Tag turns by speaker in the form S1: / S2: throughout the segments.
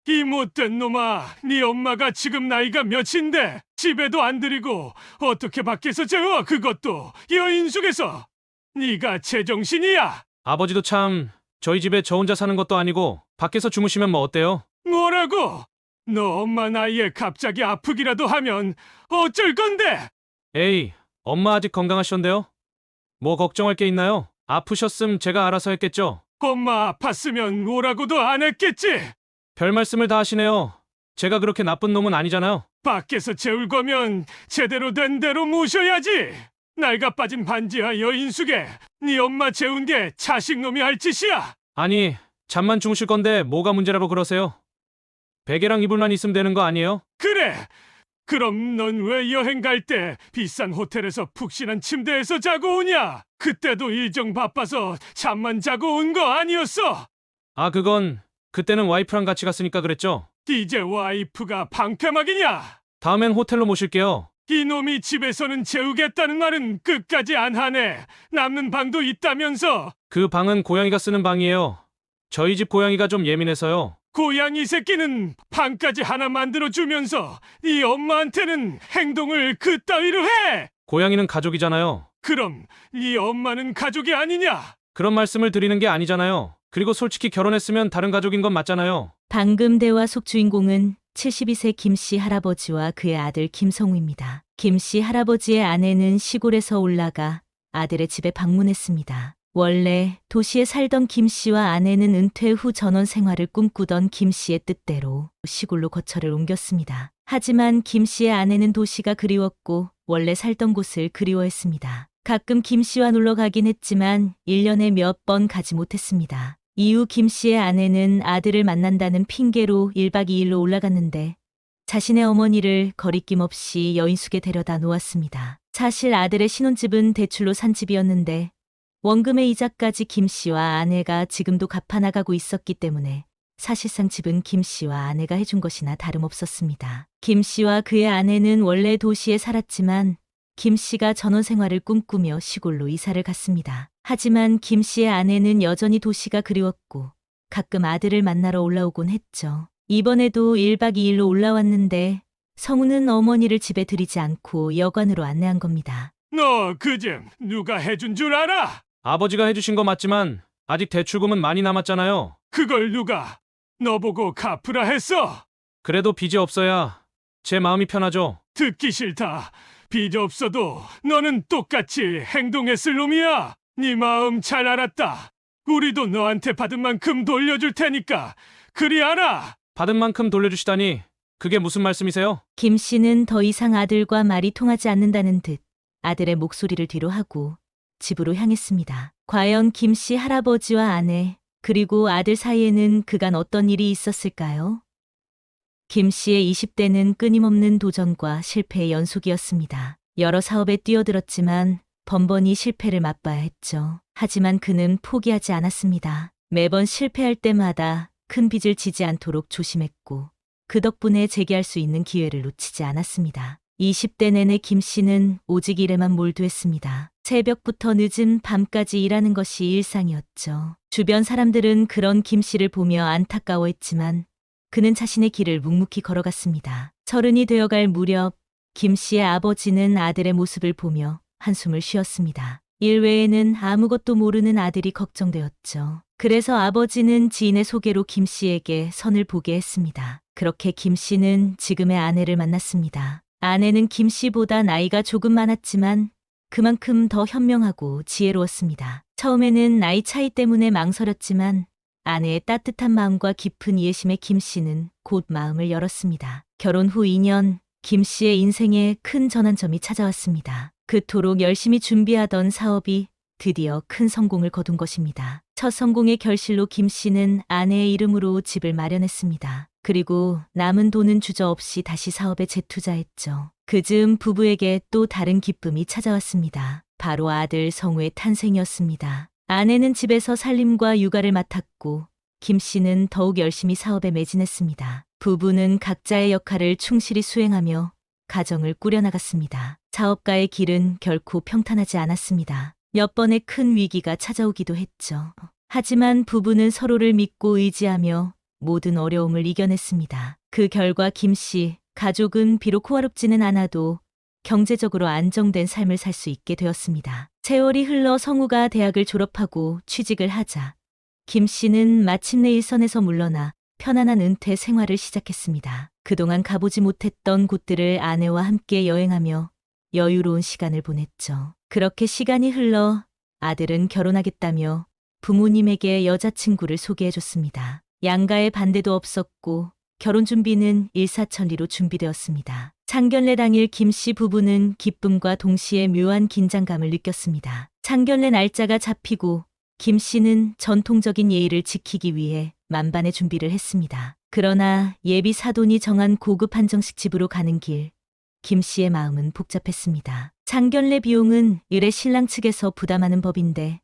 S1: 이 못된 놈아, 네 엄마가 지금 나이가 몇인데 집에도 안 들이고 어떻게 밖에서 재워, 그것도 여인 속에서. 네가 제정신이야?
S2: 아버지도 참, 저희 집에 저 혼자 사는 것도 아니고 밖에서 주무시면 뭐 어때요?
S1: 뭐라고? 너 엄마 나이에 갑자기 아프기라도 하면 어쩔 건데?
S2: 에이, 엄마 아직 건강하시던데요? 뭐 걱정할 게 있나요? 아프셨음 제가 알아서 했겠죠?
S1: 엄마 아팠으면 오라고도 안 했겠지?
S2: 별 말씀을 다 하시네요. 제가 그렇게 나쁜 놈은 아니잖아요.
S1: 밖에서 재울 거면 제대로 된 대로 모셔야지. 낡아 빠진 반지하 여인숙에 네 엄마 재운 게 자식놈이 할 짓이야.
S2: 아니, 잠만 주무실 건데 뭐가 문제라고 그러세요? 베개랑 이불만 있으면 되는 거 아니에요?
S1: 그래. 그럼 넌 왜 여행 갈 때 비싼 호텔에서 푹신한 침대에서 자고 오냐? 그때도 일정 바빠서 잠만 자고 온 거 아니었어?
S2: 아, 그건 그때는 와이프랑 같이 갔으니까 그랬죠?
S1: 이제 와이프가 방패막이냐?
S2: 다음엔 호텔로 모실게요.
S1: 이놈이 집에서는 재우겠다는 말은 끝까지 안 하네. 남는 방도 있다면서.
S2: 그 방은 고양이가 쓰는 방이에요. 저희 집 고양이가 좀 예민해서요.
S1: 고양이 새끼는 방까지 하나 만들어주면서 네 엄마한테는 행동을 그따위로 해.
S2: 고양이는 가족이잖아요.
S1: 그럼 네 엄마는 가족이 아니냐?
S2: 그런 말씀을 드리는 게 아니잖아요. 그리고 솔직히 결혼했으면 다른 가족인 건 맞잖아요.
S3: 방금 대화 속 주인공은 72세 김씨 할아버지와 그의 아들 김성우입니다. 김씨 할아버지의 아내는 시골에서 올라가 아들의 집에 방문했습니다. 원래 도시에 살던 김씨와 아내는 은퇴 후 전원 생활을 꿈꾸던 김씨의 뜻대로 시골로 거처를 옮겼습니다. 하지만 김씨의 아내는 도시가 그리웠고 원래 살던 곳을 그리워했습니다. 가끔 김씨와 놀러 가긴 했지만 1년에 몇 번 가지 못했습니다. 이후 김씨의 아내는 아들을 만난다는 핑계로 1박 2일로 올라갔는데 자신의 어머니를 거리낌 없이 여인숙에 데려다 놓았습니다. 사실 아들의 신혼집은 대출로 산 집이었는데 원금의 이자까지 김씨와 아내가 지금도 갚아나가고 있었기 때문에 사실상 집은 김씨와 아내가 해준 것이나 다름없었습니다. 김씨와 그의 아내는 원래 도시에 살았지만 김씨가 전원 생활을 꿈꾸며 시골로 이사를 갔습니다. 하지만 김씨의 아내는 여전히 도시가 그리웠고 가끔 아들을 만나러 올라오곤 했죠. 이번에도 1박 2일로 올라왔는데 성우는 어머니를 집에 들이지 않고 여관으로 안내한 겁니다.
S1: 너 그 집 누가 해준 줄 알아?
S2: 아버지가 해주신 거 맞지만 아직 대출금은 많이 남았잖아요.
S1: 그걸 누가 너 보고 갚으라 했어?
S2: 그래도 빚이 없어야 제 마음이 편하죠.
S1: 듣기 싫다. 빚 없어도 너는 똑같이 행동했을 놈이야. 네 마음 잘 알았다. 우리도 너한테 받은 만큼 돌려줄 테니까 그리 알아.
S2: 받은 만큼 돌려주시다니 그게 무슨 말씀이세요?
S3: 김 씨는 더 이상 아들과 말이 통하지 않는다는 듯 아들의 목소리를 뒤로 하고 집으로 향했습니다. 과연 김 씨 할아버지와 아내 그리고 아들 사이에는 그간 어떤 일이 있었을까요? 김 씨의 20대는 끊임없는 도전과 실패의 연속이었습니다. 여러 사업에 뛰어들었지만 번번이 실패를 맛봐야 했죠. 하지만 그는 포기하지 않았습니다. 매번 실패할 때마다 큰 빚을 지지 않도록 조심했고 그 덕분에 재기할 수 있는 기회를 놓치지 않았습니다. 20대 내내 김 씨는 오직 일에만 몰두했습니다. 새벽부터 늦은 밤까지 일하는 것이 일상이었죠. 주변 사람들은 그런 김 씨를 보며 안타까워했지만 그는 자신의 길을 묵묵히 걸어갔습니다. 30이 되어갈 무렵 김 씨의 아버지는 아들의 모습을 보며 한숨을 쉬었습니다. 일 외에는 아무것도 모르는 아들이 걱정되었죠. 그래서 아버지는 지인의 소개로 김 씨에게 선을 보게 했습니다. 그렇게 김 씨는 지금의 아내를 만났습니다. 아내는 김 씨보다 나이가 조금 많았지만 그만큼 더 현명하고 지혜로웠습니다. 처음에는 나이 차이 때문에 망설였지만 아내의 따뜻한 마음과 깊은 이해심에 김 씨는 곧 마음을 열었습니다. 결혼 후 2년, 김 씨의 인생에 큰 전환점이 찾아왔습니다. 그토록 열심히 준비하던 사업이 드디어 큰 성공을 거둔 것입니다. 첫 성공의 결실로 김 씨는 아내의 이름으로 집을 마련했습니다. 그리고 남은 돈은 주저없이 다시 사업에 재투자했죠. 그즈음 부부에게 또 다른 기쁨이 찾아왔습니다. 바로 아들 성우의 탄생이었습니다. 아내는 집에서 살림과 육아를 맡았고 김 씨는 더욱 열심히 사업에 매진했습니다. 부부는 각자의 역할을 충실히 수행하며 가정을 꾸려나갔습니다. 사업가의 길은 결코 평탄하지 않았습니다. 몇 번의 큰 위기가 찾아오기도 했죠. 하지만 부부는 서로를 믿고 의지하며 모든 어려움을 이겨냈습니다. 그 결과 김 씨 가족은 비록 호화롭지는 않아도 경제적으로 안정된 삶을 살 수 있게 되었습니다. 세월이 흘러 성우가 대학을 졸업하고 취직을 하자 김 씨는 마침내 일선에서 물러나 편안한 은퇴 생활을 시작했습니다. 그동안 가보지 못했던 곳들을 아내와 함께 여행하며 여유로운 시간을 보냈죠. 그렇게 시간이 흘러 아들은 결혼하겠다며 부모님에게 여자친구를 소개해줬습니다. 양가의 반대도 없었고 결혼 준비는 일사천리로 준비되었습니다. 상견례 당일 김 씨 부부는 기쁨과 동시에 묘한 긴장감을 느꼈습니다. 상견례 날짜가 잡히고 김 씨는 전통적인 예의를 지키기 위해 만반의 준비를 했습니다. 그러나 예비 사돈이 정한 고급 한정식 집으로 가는 길, 김 씨의 마음은 복잡했습니다. 상견례 비용은 의뢰 신랑 측에서 부담하는 법인데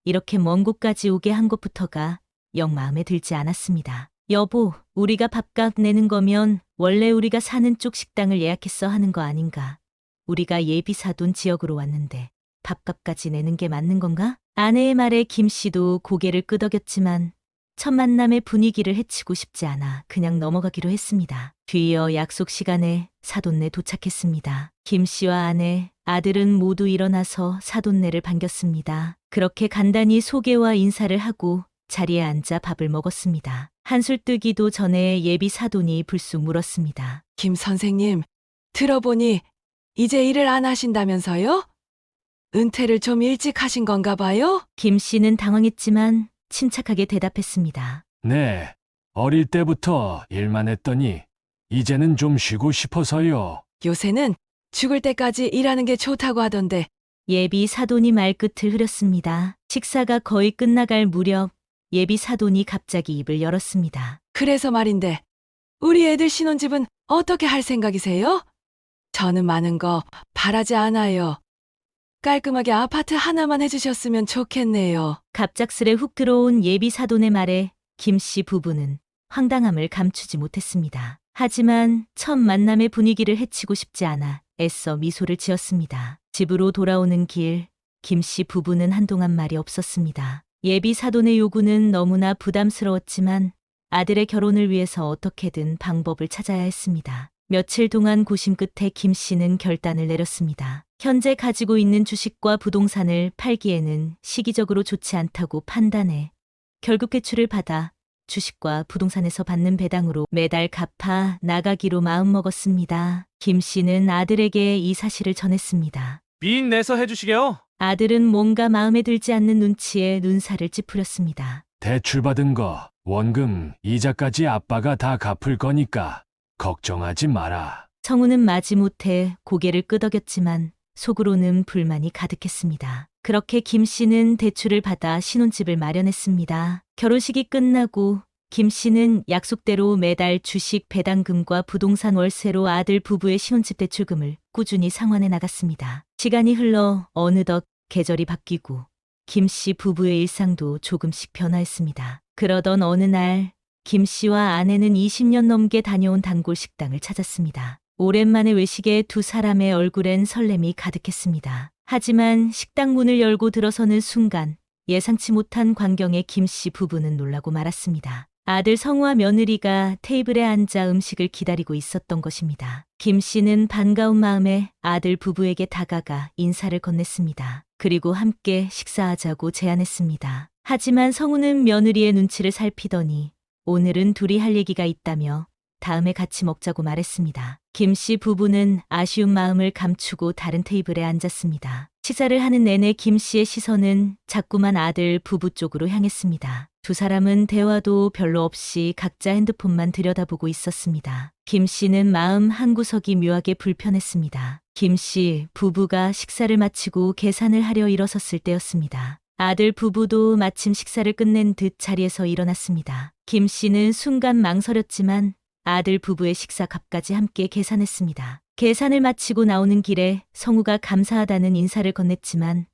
S3: 이렇게 먼 곳까지 오게 한 것부터가 영 마음에 들지 않았습니다. 여보, 우리가 밥값 내는 거면 원래 우리가 사는 쪽 식당을 예약했어 하는 거 아닌가? 우리가 예비 사돈 지역으로 왔는데 밥값까지 내는 게 맞는 건가? 아내의 말에 김 씨도 고개를 끄덕였지만 첫 만남의 분위기를 해치고 싶지 않아 그냥 넘어가기로 했습니다. 뒤이어 약속 시간에 사돈네 도착했습니다. 김 씨와 아내, 아들은 모두 일어나서 사돈네를 반겼습니다. 그렇게 간단히 소개와 인사를 하고 자리에 앉아 밥을 먹었습니다. 한술 뜨기도 전에 예비 사돈이 불쑥 물었습니다.
S4: 김 선생님, 들어보니 이제 일을 안 하신다면서요? 은퇴를 좀 일찍 하신 건가 봐요?
S3: 김 씨는 당황했지만 침착하게 대답했습니다.
S1: 네, 어릴 때부터 일만 했더니 이제는 좀 쉬고 싶어서요.
S4: 요새는 죽을 때까지 일하는 게 좋다고 하던데
S3: 예비 사돈이 말끝을 흐렸습니다. 식사가 거의 끝나갈 무렵 예비 사돈이 갑자기 입을 열었습니다.
S4: 그래서 말인데 우리 애들 신혼집은 어떻게 할 생각이세요? 저는 많은 거 바라지 않아요. 깔끔하게 아파트 하나만 해주셨으면 좋겠네요.
S3: 갑작스레 훅 들어온 예비 사돈의 말에 김 씨 부부는 황당함을 감추지 못했습니다. 하지만 첫 만남의 분위기를 해치고 싶지 않아 애써 미소를 지었습니다. 집으로 돌아오는 길, 김 씨 부부는 한동안 말이 없었습니다. 예비 사돈의 요구는 너무나 부담스러웠지만 아들의 결혼을 위해서 어떻게든 방법을 찾아야 했습니다. 며칠 동안 고심 끝에 김 씨는 결단을 내렸습니다. 현재 가지고 있는 주식과 부동산을 팔기에는 시기적으로 좋지 않다고 판단해 결국 대출을 받아 주식과 부동산에서 받는 배당으로 매달 갚아 나가기로 마음먹었습니다. 김 씨는 아들에게 이 사실을 전했습니다.
S2: 빚 내서 해주시게요.
S3: 아들은 뭔가 마음에 들지 않는 눈치에 눈살을 찌푸렸습니다.
S1: 대출받은 거, 원금, 이자까지 아빠가 다 갚을 거니까 걱정하지 마라.
S3: 성우는 마지못해 고개를 끄덕였지만 속으로는 불만이 가득했습니다. 그렇게 김 씨는 대출을 받아 신혼집을 마련했습니다. 결혼식이 끝나고 김 씨는 약속대로 매달 주식 배당금과 부동산 월세로 아들 부부의 신혼집 대출금을 꾸준히 상환해 나갔습니다. 시간이 흘러 어느덧 계절이 바뀌고 김 씨 부부의 일상도 조금씩 변화했습니다. 그러던 어느 날 김 씨와 아내는 20년 넘게 다녀온 단골 식당을 찾았습니다. 오랜만에 외식에 두 사람의 얼굴엔 설렘이 가득했습니다. 하지만 식당 문을 열고 들어서는 순간 예상치 못한 광경에 김 씨 부부는 놀라고 말았습니다. 아들 성우와 며느리가 테이블에 앉아 음식을 기다리고 있었던 것입니다. 김 씨는 반가운 마음에 아들 부부에게 다가가 인사를 건넸습니다. 그리고 함께 식사하자고 제안했습니다. 하지만 성우는 며느리의 눈치를 살피더니 오늘은 둘이 할 얘기가 있다며 다음에 같이 먹자고 말했습니다. 김 씨 부부는 아쉬운 마음을 감추고 다른 테이블에 앉았습니다. 식사를 하는 내내 김 씨의 시선은 자꾸만 아들 부부 쪽으로 향했습니다. 두 사람은 대화도 별로 없이 각자 핸드폰만 들여다보고 있었습니다. 김 씨는 마음 한구석이 묘하게 불편했습니다. 김 씨 부부가 식사를 마치고 계산을 하려 일어섰을 때였습니다. 아들 부부도 마침 식사를 끝낸 듯 자리에서 일어났습니다. 김 씨는 순간 망설였지만 아들 부부의 식사 값까지 함께 계산했습니다. 계산을 마치고 나오는 길에 성우가 감사하다는 인사를 건넸지만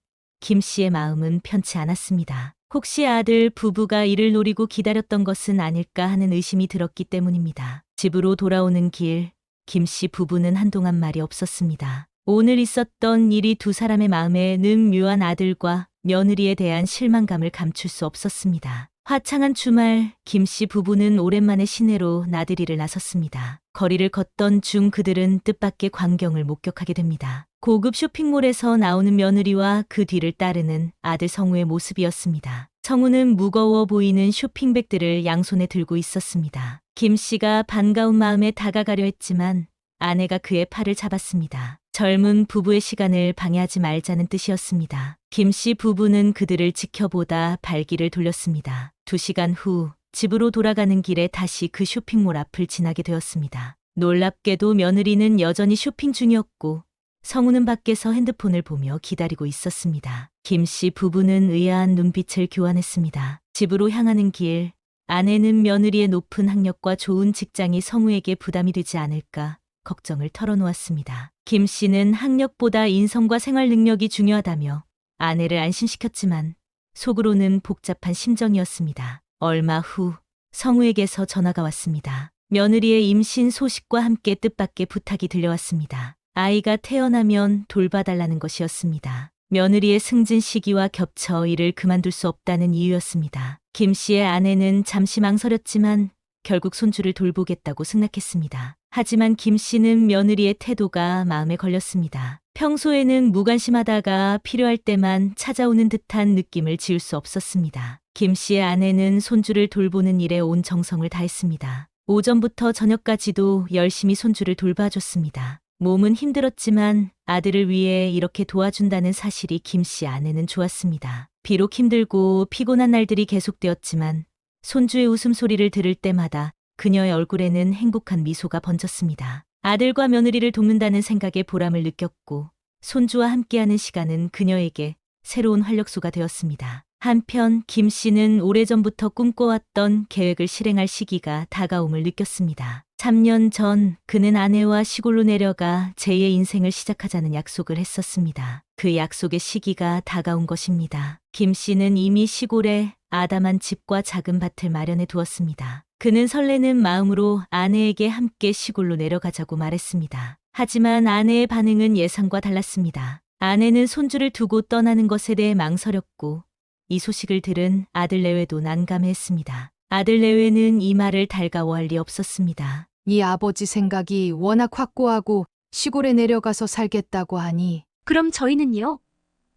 S3: 김 씨의 마음은 편치 않았습니다. 혹시 아들 부부가 이를 노리고 기다렸던 것은 아닐까 하는 의심이 들었기 때문입니다. 집으로 돌아오는 길, 김 씨 부부는 한동안 말이 없었습니다. 오늘 있었던 일이 두 사람의 마음에 는 묘한 아들과 며느리에 대한 실망감을 감출 수 없었습니다. 화창한 주말, 김 씨 부부는 오랜만에 시내로 나들이를 나섰습니다. 거리를 걷던 중 그들은 뜻밖의 광경을 목격하게 됩니다. 고급 쇼핑몰에서 나오는 며느리와 그 뒤를 따르는 아들 성우의 모습이었습니다. 성우는 무거워 보이는 쇼핑백들을 양손에 들고 있었습니다. 김 씨가 반가운 마음에 다가가려 했지만 아내가 그의 팔을 잡았습니다. 젊은 부부의 시간을 방해하지 말자는 뜻이었습니다. 김 씨 부부는 그들을 지켜보다 발길을 돌렸습니다. 2시간 후 집으로 돌아가는 길에 다시 그 쇼핑몰 앞을 지나게 되었습니다. 놀랍게도 며느리는 여전히 쇼핑 중이었고 성우는 밖에서 핸드폰을 보며 기다리고 있었습니다. 김 씨 부부는 의아한 눈빛을 교환했습니다. 집으로 향하는 길, 아내는 며느리의 높은 학력과 좋은 직장이 성우에게 부담이 되지 않을까 걱정을 털어놓았습니다. 김 씨는 학력보다 인성과 생활 능력이 중요하다며 아내를 안심시켰지만 속으로는 복잡한 심정이었습니다. 얼마 후 성우에게서 전화가 왔습니다. 며느리의 임신 소식과 함께 뜻밖의 부탁이 들려왔습니다. 아이가 태어나면 돌봐달라는 것이었습니다. 며느리의 승진 시기와 겹쳐 일을 그만둘 수 없다는 이유였습니다. 김 씨의 아내는 잠시 망설였지만 결국 손주를 돌보겠다고 승낙했습니다. 하지만 김 씨는 며느리의 태도가 마음에 걸렸습니다. 평소에는 무관심하다가 필요할 때만 찾아오는 듯한 느낌을 지울 수 없었습니다. 김 씨의 아내는 손주를 돌보는 일에 온 정성을 다했습니다. 오전부터 저녁까지도 열심히 손주를 돌봐줬습니다. 몸은 힘들었지만 아들을 위해 이렇게 도와준다는 사실이 김 씨 아내는 좋았습니다. 비록 힘들고 피곤한 날들이 계속되었지만 손주의 웃음소리를 들을 때마다 그녀의 얼굴에는 행복한 미소가 번졌습니다. 아들과 며느리를 돕는다는 생각에 보람을 느꼈고 손주와 함께하는 시간은 그녀에게 새로운 활력소가 되었습니다. 한편 김 씨는 오래전부터 꿈꿔왔던 계획을 실행할 시기가 다가옴을 느꼈습니다. 3년 전 그는 아내와 시골로 내려가 제2의 인생을 시작하자는 약속을 했었습니다. 그 약속의 시기가 다가온 것입니다. 김 씨는 이미 시골에 아담한 집과 작은 밭을 마련해 두었습니다. 그는 설레는 마음으로 아내에게 함께 시골로 내려가자고 말했습니다. 하지만 아내의 반응은 예상과 달랐습니다. 아내는 손주를 두고 떠나는 것에 대해 망설였고 이 소식을 들은 아들 내외도 난감해했습니다. 아들 내외는 이 말을 달가워할 리 없었습니다.
S5: 이 아버지 생각이 워낙 확고하고 시골에 내려가서 살겠다고 하니
S6: 그럼 저희는요?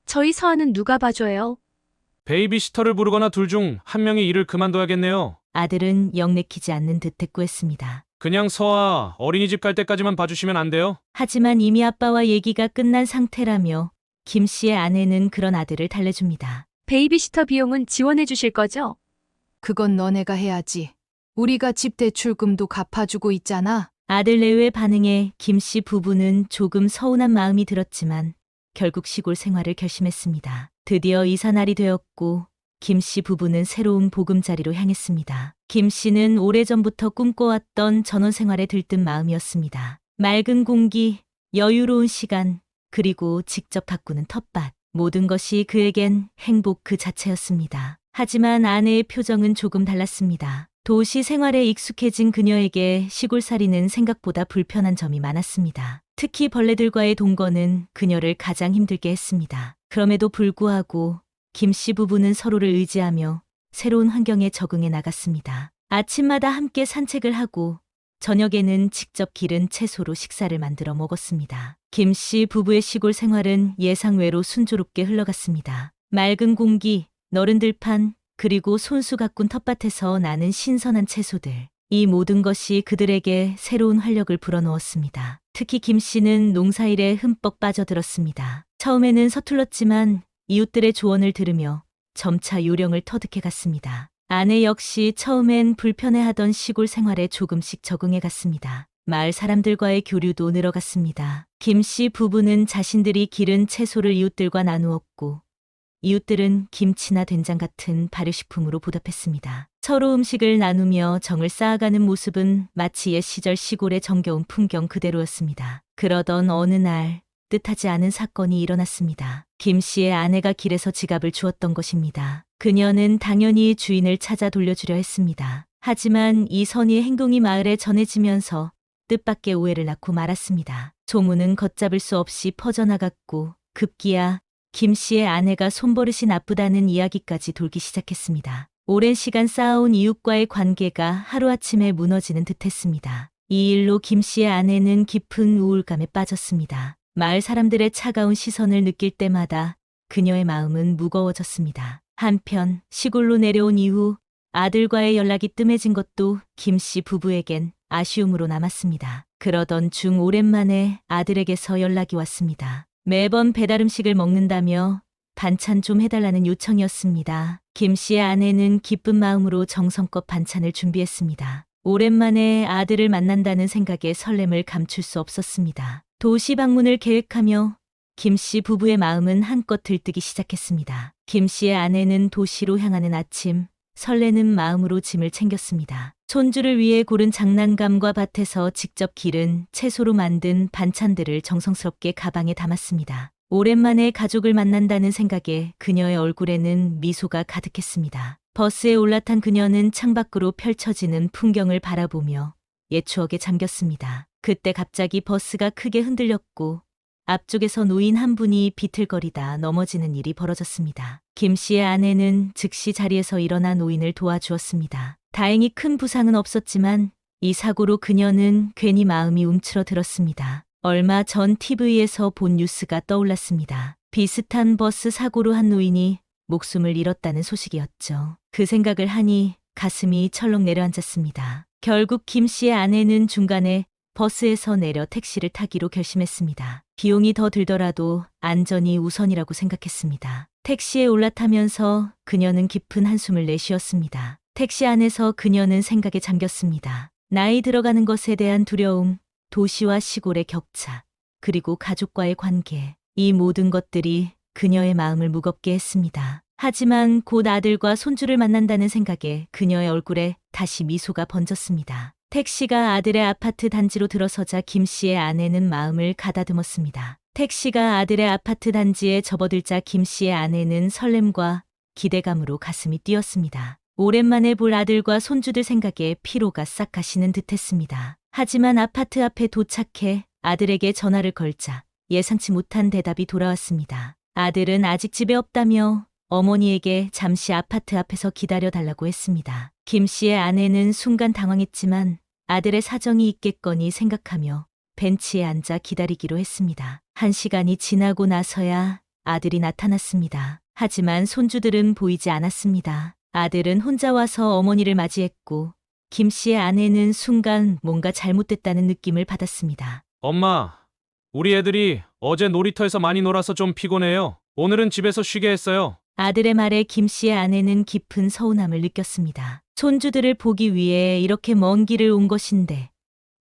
S6: 저희 서아는 누가 봐줘요?
S2: 베이비시터를 부르거나 둘 중 한 명이 일을 그만둬야겠네요.
S3: 아들은 영 내키지 않는 듯 대꾸했습니다.
S2: 그냥 서아 어린이집 갈 때까지만 봐주시면 안 돼요?
S3: 하지만 이미 아빠와 얘기가 끝난 상태라며 김 씨의 아내는 그런 아들을 달래줍니다.
S6: 베이비시터 비용은 지원해 주실 거죠?
S5: 그건 너네가 해야지. 우리가 집 대출금도 갚아주고 있잖아.
S3: 아들 내외의 반응에 김 씨 부부는 조금 서운한 마음이 들었지만 결국 시골 생활을 결심했습니다. 드디어 이사날이 되었고 김 씨 부부는 새로운 보금자리로 향했습니다. 김 씨는 오래전부터 꿈꿔왔던 전원 생활에 들뜬 마음이었습니다. 맑은 공기, 여유로운 시간, 그리고 직접 가꾸는 텃밭. 모든 것이 그에겐 행복 그 자체였습니다. 하지만 아내의 표정은 조금 달랐습니다. 도시 생활에 익숙해진 그녀에게 시골살이는 생각보다 불편한 점이 많았습니다. 특히 벌레들과의 동거는 그녀를 가장 힘들게 했습니다. 그럼에도 불구하고 김 씨 부부는 서로를 의지하며 새로운 환경에 적응해 나갔습니다. 아침마다 함께 산책을 하고 저녁에는 직접 기른 채소로 식사를 만들어 먹었습니다. 김 씨 부부의 시골 생활은 예상외로 순조롭게 흘러갔습니다. 맑은 공기, 너른 들판, 그리고 손수 가꾼 텃밭에서 나는 신선한 채소들. 이 모든 것이 그들에게 새로운 활력을 불어넣었습니다. 특히 김 씨는 농사일에 흠뻑 빠져들었습니다. 처음에는 서툴렀지만 이웃들의 조언을 들으며 점차 요령을 터득해 갔습니다. 아내 역시 처음엔 불편해하던 시골 생활에 조금씩 적응해 갔습니다. 마을 사람들과의 교류도 늘어갔습니다. 김 씨 부부는 자신들이 기른 채소를 이웃들과 나누었고 이웃들은 김치나 된장 같은 발효식품으로 보답했습니다. 서로 음식을 나누며 정을 쌓아가는 모습은 마치 옛 시절 시골의 정겨운 풍경 그대로였습니다. 그러던 어느 날 뜻하지 않은 사건이 일어났습니다. 김 씨의 아내가 길에서 지갑을 주었던 것입니다. 그녀는 당연히 주인을 찾아 돌려주려 했습니다. 하지만 이 선의의 행동이 마을에 전해지면서 뜻밖의 오해를 낳고 말았습니다. 소문은 걷잡을 수 없이 퍼져나갔고 급기야 김 씨의 아내가 손버릇이 나쁘다는 이야기까지 돌기 시작했습니다. 오랜 시간 쌓아온 이웃과의 관계가 하루아침에 무너지는 듯했습니다. 이 일로 김 씨의 아내는 깊은 우울감에 빠졌습니다. 마을 사람들의 차가운 시선을 느낄 때마다 그녀의 마음은 무거워졌습니다. 한편 시골로 내려온 이후 아들과의 연락이 뜸해진 것도 김 씨 부부에겐 아쉬움으로 남았습니다. 그러던 중 오랜만에 아들에게서 연락이 왔습니다. 매번 배달 음식을 먹는다며 반찬 좀 해달라는 요청이었습니다. 김 씨의 아내는 기쁜 마음으로 정성껏 반찬을 준비했습니다. 오랜만에 아들을 만난다는 생각에 설렘을 감출 수 없었습니다. 도시 방문을 계획하며 김 씨 부부의 마음은 한껏 들뜨기 시작했습니다. 김 씨의 아내는 도시로 향하는 아침, 설레는 마음으로 짐을 챙겼습니다. 손주를 위해 고른 장난감과 밭에서 직접 기른 채소로 만든 반찬들을 정성스럽게 가방에 담았습니다. 오랜만에 가족을 만난다는 생각에 그녀의 얼굴에는 미소가 가득했습니다. 버스에 올라탄 그녀는 창밖으로 펼쳐지는 풍경을 바라보며 옛 추억에 잠겼습니다. 그때 갑자기 버스가 크게 흔들렸고 앞쪽에서 노인 한 분이 비틀거리다 넘어지는 일이 벌어졌습니다. 김 씨의 아내는 즉시 자리에서 일어나 노인을 도와주었습니다. 다행히 큰 부상은 없었지만 이 사고로 그녀는 괜히 마음이 움츠러들었습니다. 얼마 전 TV에서 본 뉴스가 떠올랐습니다. 비슷한 버스 사고로 한 노인이 목숨을 잃었다는 소식이었죠. 그 생각을 하니 가슴이 철렁 내려앉았습니다. 결국 김 씨의 아내는 중간에 버스에서 내려 택시를 타기로 결심했습니다. 비용이 더 들더라도 안전이 우선이라고 생각했습니다. 택시에 올라타면서 그녀는 깊은 한숨을 내쉬었습니다. 택시 안에서 그녀는 생각에 잠겼습니다. 나이 들어가는 것에 대한 두려움, 도시와 시골의 격차, 그리고 가족과의 관계, 이 모든 것들이 그녀의 마음을 무겁게 했습니다. 하지만 곧 아들과 손주를 만난다는 생각에 그녀의 얼굴에 다시 미소가 번졌습니다. 택시가 아들의 아파트 단지로 들어서자 김 씨의 아내는 마음을 가다듬었습니다. 택시가 아들의 아파트 단지에 접어들자 김 씨의 아내는 설렘과 기대감으로 가슴이 뛰었습니다. 오랜만에 볼 아들과 손주들 생각에 피로가 싹 가시는 듯했습니다. 하지만 아파트 앞에 도착해 아들에게 전화를 걸자 예상치 못한 대답이 돌아왔습니다. 아들은 아직 집에 없다며 어머니에게 잠시 아파트 앞에서 기다려달라고 했습니다. 김 씨의 아내는 순간 당황했지만 아들의 사정이 있겠거니 생각하며 벤치에 앉아 기다리기로 했습니다. 1시간이 지나고 나서야 아들이 나타났습니다. 하지만 손주들은 보이지 않았습니다. 아들은 혼자 와서 어머니를 맞이했고 김 씨의 아내는 순간 뭔가 잘못됐다는 느낌을 받았습니다.
S2: 엄마, 우리 애들이 어제 놀이터에서 많이 놀아서 좀 피곤해요. 오늘은 집에서 쉬게 했어요.
S3: 아들의 말에 김 씨의 아내는 깊은 서운함을 느꼈습니다. 손주들을 보기 위해 이렇게 먼 길을 온 것인데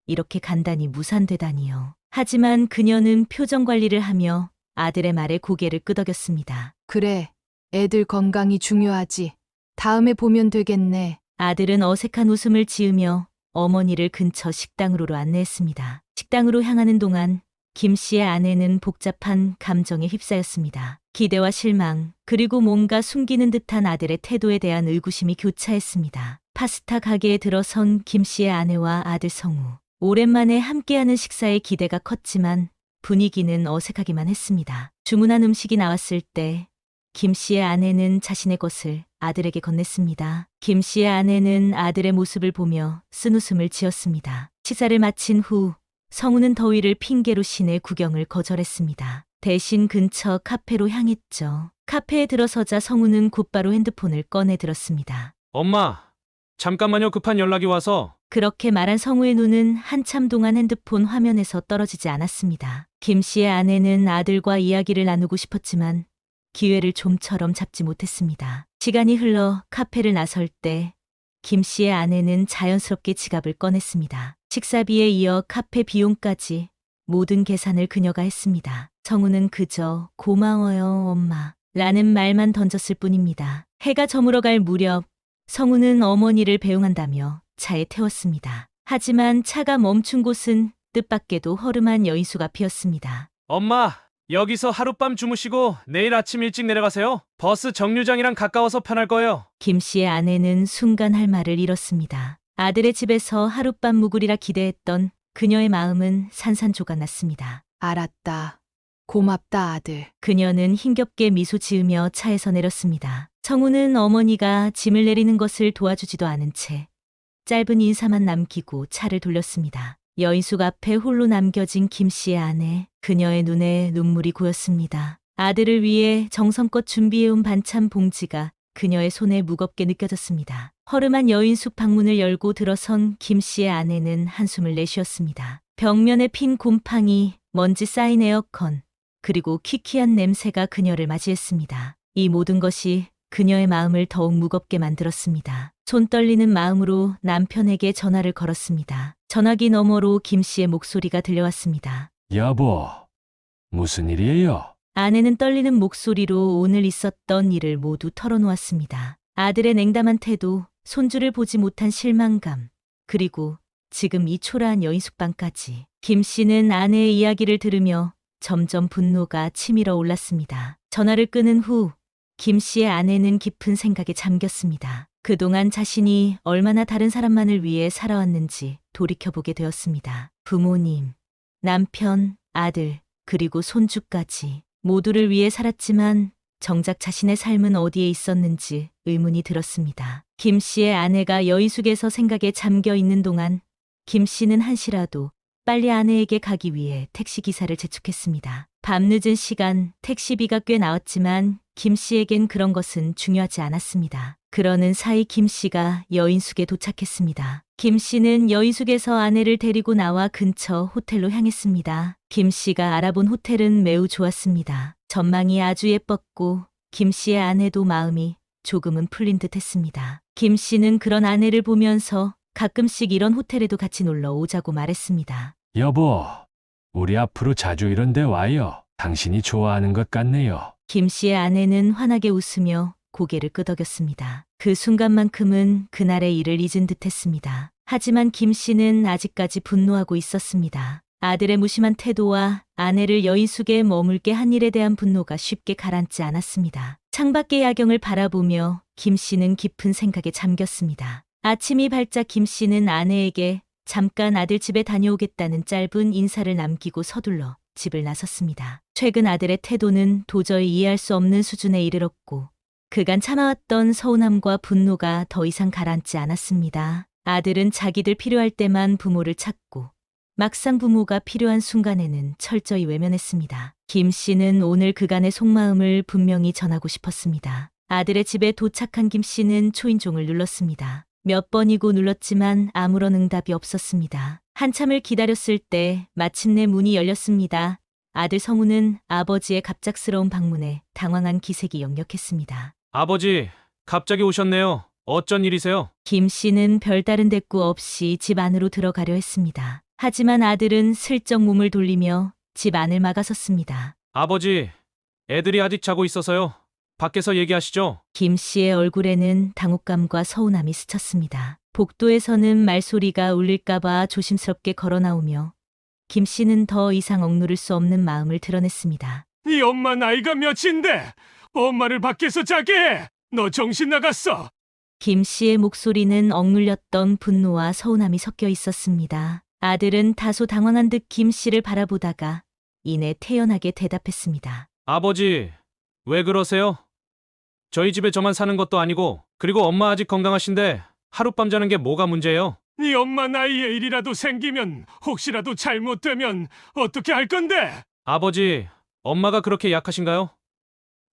S3: 이렇게 간단히 무산되다니요. 하지만 그녀는 표정 관리를 하며 아들의 말에 고개를 끄덕였습니다.
S5: 그래, 애들 건강이 중요하지. 다음에 보면 되겠네.
S3: 아들은 어색한 웃음을 지으며 어머니를 근처 식당으로 안내했습니다. 식당으로 향하는 동안 김 씨의 아내는 복잡한 감정에 휩싸였습니다. 기대와 실망, 그리고 뭔가 숨기는 듯한 아들의 태도에 대한 의구심이 교차했습니다. 파스타 가게에 들어선 김 씨의 아내와 아들 성우. 오랜만에 함께하는 식사에 기대가 컸지만 분위기는 어색하기만 했습니다. 주문한 음식이 나왔을 때 김 씨의 아내는 자신의 것을 아들에게 건넸습니다. 김 씨의 아내는 아들의 모습을 보며 쓴웃음을 지었습니다. 식사를 마친 후 성우는 더위를 핑계로 시내 구경을 거절했습니다. 대신 근처 카페로 향했죠. 카페에 들어서자 성우는 곧바로 핸드폰을 꺼내 들었습니다.
S2: 엄마, 잠깐만요. 급한 연락이 와서.
S3: 그렇게 말한 성우의 눈은 한참 동안 핸드폰 화면에서 떨어지지 않았습니다. 김 씨의 아내는 아들과 이야기를 나누고 싶었지만 기회를 좀처럼 잡지 못했습니다. 시간이 흘러 카페를 나설 때 김 씨의 아내는 자연스럽게 지갑을 꺼냈습니다. 식사비에 이어 카페 비용까지 모든 계산을 그녀가 했습니다. 성우는 그저 고마워요, 엄마 라는 말만 던졌을 뿐입니다. 해가 저물어갈 무렵 성우는 어머니를 배웅한다며 차에 태웠습니다. 하지만 차가 멈춘 곳은 뜻밖에도 허름한 여인숙 앞이었습니다.
S2: 엄마, 여기서 하룻밤 주무시고 내일 아침 일찍 내려가세요. 버스 정류장이랑 가까워서 편할 거예요.
S3: 김 씨의 아내는 순간 할 말을 잃었습니다. 아들의 집에서 하룻밤 묵으리라 기대했던 그녀의 마음은 산산조각 났습니다.
S5: 알았다. 고맙다, 아들.
S3: 그녀는 힘겹게 미소 지으며 차에서 내렸습니다. 성우는 어머니가 짐을 내리는 것을 도와주지도 않은 채 짧은 인사만 남기고 차를 돌렸습니다. 여인숙 앞에 홀로 남겨진 김 씨의 아내, 그녀의 눈에 눈물이 고였습니다. 아들을 위해 정성껏 준비해온 반찬 봉지가 그녀의 손에 무겁게 느껴졌습니다. 허름한 여인숙 방문을 열고 들어선 김 씨의 아내는 한숨을 내쉬었습니다. 벽면에 핀 곰팡이, 먼지 쌓인 에어컨, 그리고 퀴퀴한 냄새가 그녀를 맞이했습니다. 이 모든 것이 그녀의 마음을 더욱 무겁게 만들었습니다. 손 떨리는 마음으로 남편에게 전화를 걸었습니다. 전화기 너머로 김 씨의 목소리가 들려왔습니다.
S1: 여보, 무슨 일이에요?
S3: 아내는 떨리는 목소리로 오늘 있었던 일을 모두 털어놓았습니다. 아들의 냉담한 태도, 손주를 보지 못한 실망감, 그리고 지금 이 초라한 여인숙방까지. 김 씨는 아내의 이야기를 들으며 점점 분노가 치밀어 올랐습니다. 전화를 끊은 후 김 씨의 아내는 깊은 생각에 잠겼습니다. 그동안 자신이 얼마나 다른 사람만을 위해 살아왔는지 돌이켜보게 되었습니다. 부모님, 남편, 아들, 그리고 손주까지 모두를 위해 살았지만 정작 자신의 삶은 어디에 있었는지 의문이 들었습니다. 김 씨의 아내가 여인숙에서 생각에 잠겨 있는 동안 김 씨는 한시라도 빨리 아내에게 가기 위해 택시기사를 재촉했습니다. 밤늦은 시간 택시비가 꽤 나왔지만 김 씨에겐 그런 것은 중요하지 않았습니다. 그러는 사이 김 씨가 여인숙에 도착했습니다. 김 씨는 여인숙에서 아내를 데리고 나와 근처 호텔로 향했습니다. 김 씨가 알아본 호텔은 매우 좋았습니다. 전망이 아주 예뻤고 김 씨의 아내도 마음이 조금은 풀린 듯 했습니다. 김 씨는 그런 아내를 보면서 가끔씩 이런 호텔에도 같이 놀러 오자고 말했습니다.
S1: 여보, 우리 앞으로 자주 이런 데 와요. 당신이 좋아하는 것 같네요.
S3: 김 씨의 아내는 환하게 웃으며 고개를 끄덕였습니다. 그 순간만큼은 그날의 일을 잊은 듯 했습니다. 하지만 김 씨는 아직까지 분노하고 있었습니다. 아들의 무심한 태도와 아내를 여인숙에 머물게 한 일에 대한 분노가 쉽게 가라앉지 않았습니다. 창밖의 야경을 바라보며 김 씨는 깊은 생각에 잠겼습니다. 아침이 밝자 김 씨는 아내에게 잠깐 아들 집에 다녀오겠다는 짧은 인사를 남기고 서둘러 집을 나섰습니다. 최근 아들의 태도는 도저히 이해할 수 없는 수준에 이르렀고 그간 참아왔던 서운함과 분노가 더 이상 가라앉지 않았습니다. 아들은 자기들 필요할 때만 부모를 찾고 막상 부모가 필요한 순간에는 철저히 외면했습니다. 김 씨는 오늘 그간의 속마음을 분명히 전하고 싶었습니다. 아들의 집에 도착한 김 씨는 초인종을 눌렀습니다. 몇 번이고 눌렀지만 아무런 응답이 없었습니다. 한참을 기다렸을 때 마침내 문이 열렸습니다. 아들 성우는 아버지의 갑작스러운 방문에 당황한 기색이 역력했습니다.
S2: 아버지, 갑자기 오셨네요. 어쩐 일이세요?
S3: 김 씨는 별다른 대꾸 없이 집 안으로 들어가려 했습니다. 하지만 아들은 슬쩍 몸을 돌리며 집 안을 막아섰습니다.
S2: 아버지, 애들이 아직 자고 있어서요. 밖에서 얘기하시죠.
S3: 김 씨의 얼굴에는 당혹감과 서운함이 스쳤습니다. 복도에서는 말소리가 울릴까봐 조심스럽게 걸어 나오며 김 씨는 더 이상 억누를 수 없는 마음을 드러냈습니다.
S1: 네 엄마 나이가 몇인데 엄마를 밖에서 자게 해. 너 정신 나갔어.
S3: 김 씨의 목소리는 억눌렸던 분노와 서운함이 섞여 있었습니다. 아들은 다소 당황한 듯 김 씨를 바라보다가 이내 태연하게 대답했습니다.
S2: 아버지, 왜 그러세요? 저희 집에 저만 사는 것도 아니고, 그리고 엄마 아직 건강하신데 하룻밤 자는 게 뭐가 문제예요?
S1: 네 엄마 나이에 일이라도 생기면 혹시라도 잘못되면 어떻게 할 건데?
S2: 아버지, 엄마가 그렇게 약하신가요?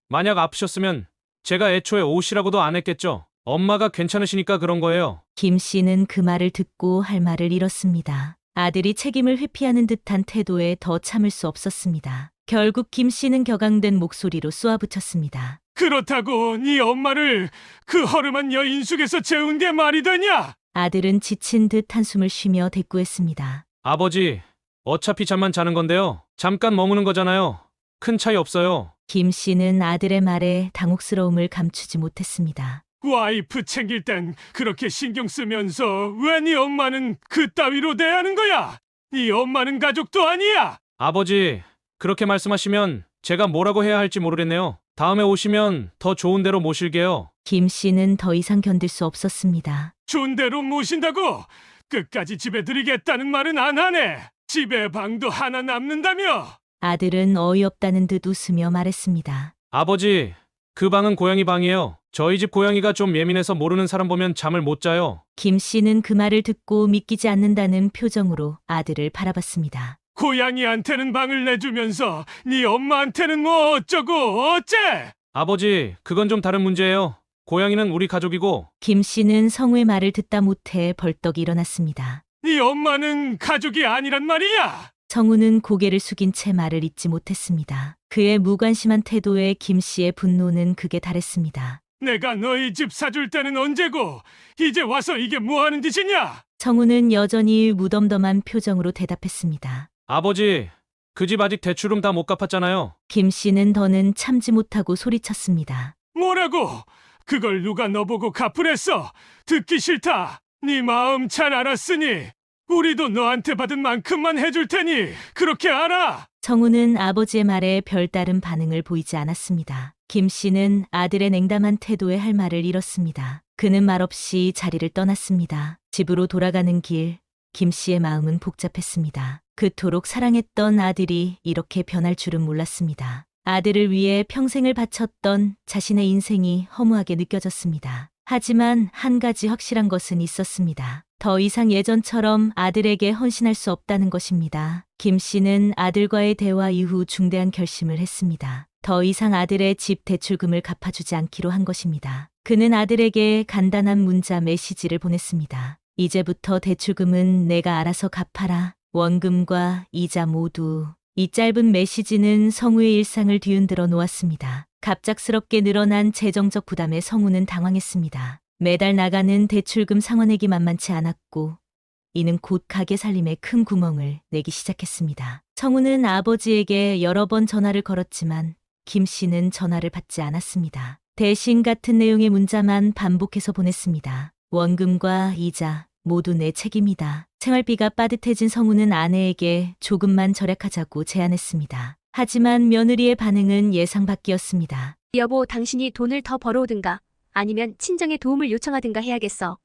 S2: 만약 아프셨으면 제가 애초에 오시라고도 안 했겠죠. 엄마가 괜찮으시니까 그런 거예요.
S3: 김 씨는 그 말을 듣고 할 말을 잃었습니다. 아들이 책임을 회피하는 듯한 태도에 더 참을 수 없었습니다. 결국 김 씨는 격앙된 목소리로 쏘아붙였습니다.
S1: 그렇다고 네 엄마를 그 허름한 여인숙에서 재운 게 말이 되냐?
S3: 아들은 지친 듯 한숨을 쉬며 대꾸했습니다.
S2: 아버지, 어차피 잠만 자는 건데요. 잠깐 머무는 거잖아요. 큰 차이 없어요.
S3: 김 씨는 아들의 말에 당혹스러움을 감추지 못했습니다.
S1: 와이프 챙길 땐 그렇게 신경 쓰면서 왜 네 엄마는 그따위로 대하는 거야? 네 엄마는 가족도 아니야.
S2: 아버지, 그렇게 말씀하시면 제가 뭐라고 해야 할지 모르겠네요. 다음에 오시면 더 좋은 데로 모실게요.
S3: 김 씨는 더 이상 견딜 수 없었습니다.
S1: 좋은 대로 모신다고 끝까지 집에 들이겠다는 말은 안 하네. 집에 방도 하나 남는다며.
S3: 아들은 어이없다는 듯 웃으며 말했습니다.
S2: 아버지, 그 방은 고양이 방이에요. 저희 집 고양이가 좀 예민해서 모르는 사람 보면 잠을 못 자요.
S3: 김 씨는 그 말을 듣고 믿기지 않는다는 표정으로 아들을 바라봤습니다.
S1: 고양이한테는 방을 내주면서 네 엄마한테는 뭐 어쩌고 어째?
S2: 아버지, 그건 좀 다른 문제예요. 고양이는 우리 가족이고
S3: 김 씨는 성우의 말을 듣다 못해 벌떡 일어났습니다.
S1: 네 엄마는 가족이 아니란 말이야.
S3: 성우는 고개를 숙인 채 말을 잇지 못했습니다. 그의 무관심한 태도에 김 씨의 분노는 극에 달했습니다.
S1: 내가 너희 집 사줄 때는 언제고 이제 와서 이게 뭐 하는 짓이냐?
S3: 성우는 여전히 무덤덤한 표정으로 대답했습니다.
S2: 아버지, 그 집 아직 대출금 다 못 갚았잖아요.
S3: 김 씨는 더는 참지 못하고 소리쳤습니다.
S1: 뭐라고? 그걸 누가 너보고 갚으랬어? 듣기 싫다. 네 마음 잘 알았으니 우리도 너한테 받은 만큼만 해줄 테니 그렇게 알아.
S3: 성우는 아버지의 말에 별다른 반응을 보이지 않았습니다. 김 씨는 아들의 냉담한 태도에 할 말을 잃었습니다. 그는 말없이 자리를 떠났습니다. 집으로 돌아가는 길, 김 씨의 마음은 복잡했습니다. 그토록 사랑했던 아들이 이렇게 변할 줄은 몰랐습니다. 아들을 위해 평생을 바쳤던 자신의 인생이 허무하게 느껴졌습니다. 하지만 한 가지 확실한 것은 있었습니다. 더 이상 예전처럼 아들에게 헌신할 수 없다는 것입니다. 김 씨는 아들과의 대화 이후 중대한 결심을 했습니다. 더 이상 아들의 집 대출금을 갚아주지 않기로 한 것입니다. 그는 아들에게 간단한 문자 메시지를 보냈습니다. 이제부터 대출금은 내가 알아서 갚아라. 원금과 이자 모두. 이 짧은 메시지는 성우의 일상을 뒤흔들어 놓았습니다. 갑작스럽게 늘어난 재정적 부담에 성우는 당황했습니다. 매달 나가는 대출금 상환액이 만만치 않았고 이는 곧 가게 살림에 큰 구멍을 내기 시작했습니다. 성우는 아버지에게 여러 번 전화를 걸었지만 김 씨는 전화를 받지 않았습니다. 대신 같은 내용의 문자만 반복해서 보냈습니다. 원금과 이자 모두 내 책임이다. 생활비가 빠듯해진 성우는 아내에게 조금만 절약하자고 제안했습니다. 하지만 며느리의 반응은 예상 밖이었습니다.
S6: 여보, 당신이 돈을 더 벌어오든가 아니면 친정에 도움을 요청하든가 해야겠어.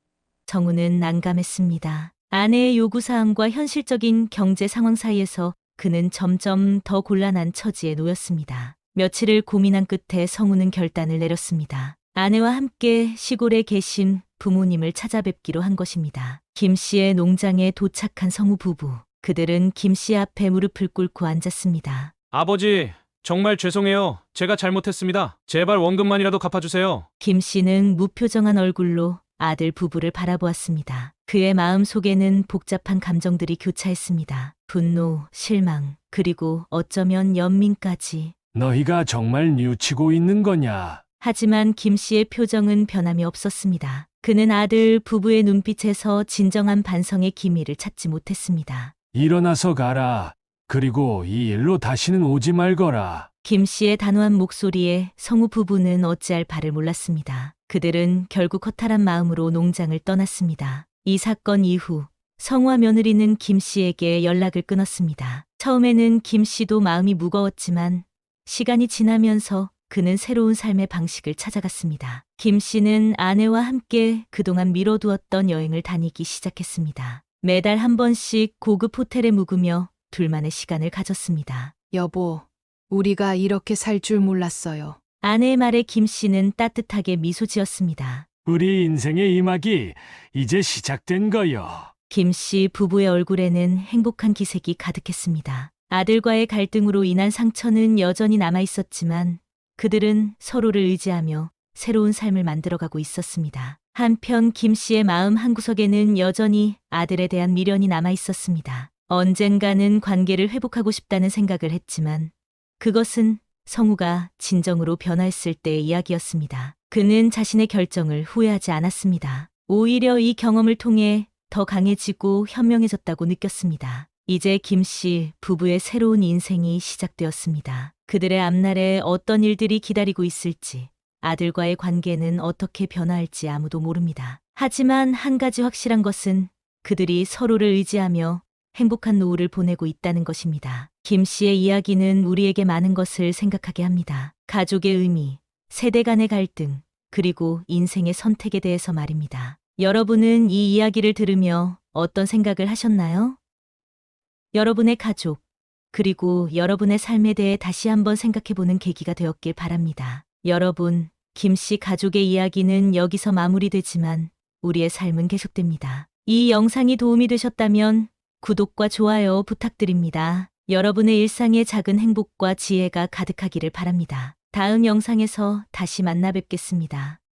S3: 성우는 난감했습니다. 아내의 요구사항과 현실적인 경제 상황 사이에서 그는 점점 더 곤란한 처지에 놓였습니다. 며칠을 고민한 끝에 성우는 결단을 내렸습니다. 아내와 함께 시골에 계신 부모님을 찾아뵙기로 한 것입니다. 김 씨의 농장에 도착한 성우 부부. 그들은 김 씨 앞에 무릎을 꿇고 앉았습니다.
S2: 아버지, 정말 죄송해요. 제가 잘못했습니다. 제발 원금만이라도 갚아주세요.
S3: 김 씨는 무표정한 얼굴로 아들 부부를 바라보았습니다. 그의 마음 속에는 복잡한 감정들이 교차했습니다. 분노, 실망, 그리고 어쩌면 연민까지.
S1: 너희가 정말 뉘우치고 있는 거냐?
S3: 하지만 김 씨의 표정은 변함이 없었습니다. 그는 아들 부부의 눈빛에서 진정한 반성의 기미를 찾지 못했습니다.
S1: 일어나서 가라. 그리고 이 일로 다시는 오지 말거라.
S3: 김 씨의 단호한 목소리에 성우 부부는 어찌할 바를 몰랐습니다. 그들은 결국 허탈한 마음으로 농장을 떠났습니다. 이 사건 이후 성우와 며느리는 김 씨에게 연락을 끊었습니다. 처음에는 김 씨도 마음이 무거웠지만 시간이 지나면서 그는 새로운 삶의 방식을 찾아갔습니다. 김 씨는 아내와 함께 그동안 미뤄두었던 여행을 다니기 시작했습니다. 매달 한 번씩 고급 호텔에 묵으며 둘만의 시간을 가졌습니다.
S5: 여보, 우리가 이렇게 살 줄 몰랐어요.
S3: 아내의 말에 김 씨는 따뜻하게 미소 지었습니다.
S1: 우리 인생의 이막이 이제 시작된 거요.
S3: 김 씨 부부의 얼굴에는 행복한 기색이 가득했습니다. 아들과의 갈등으로 인한 상처는 여전히 남아 있었지만 그들은 서로를 의지하며 새로운 삶을 만들어가고 있었습니다. 한편 김 씨의 마음 한구석에는 여전히 아들에 대한 미련이 남아 있었습니다. 언젠가는 관계를 회복하고 싶다는 생각을 했지만 그것은 성우가 진정으로 변화했을 때의 이야기였습니다. 그는 자신의 결정을 후회하지 않았습니다. 오히려 이 경험을 통해 더 강해지고 현명해졌다고 느꼈습니다. 이제 김 씨 부부의 새로운 인생이 시작되었습니다. 그들의 앞날에 어떤 일들이 기다리고 있을지, 아들과의 관계는 어떻게 변화할지 아무도 모릅니다. 하지만 한 가지 확실한 것은 그들이 서로를 의지하며 행복한 노후를 보내고 있다는 것입니다. 김 씨의 이야기는 우리에게 많은 것을 생각하게 합니다. 가족의 의미, 세대 간의 갈등, 그리고 인생의 선택에 대해서 말입니다. 여러분은 이 이야기를 들으며 어떤 생각을 하셨나요? 여러분의 가족, 그리고 여러분의 삶에 대해 다시 한번 생각해보는 계기가 되었길 바랍니다. 여러분, 김 씨 가족의 이야기는 여기서 마무리되지만 우리의 삶은 계속됩니다. 이 영상이 도움이 되셨다면 구독과 좋아요 부탁드립니다. 여러분의 일상에 작은 행복과 지혜가 가득하기를 바랍니다. 다음 영상에서 다시 만나 뵙겠습니다.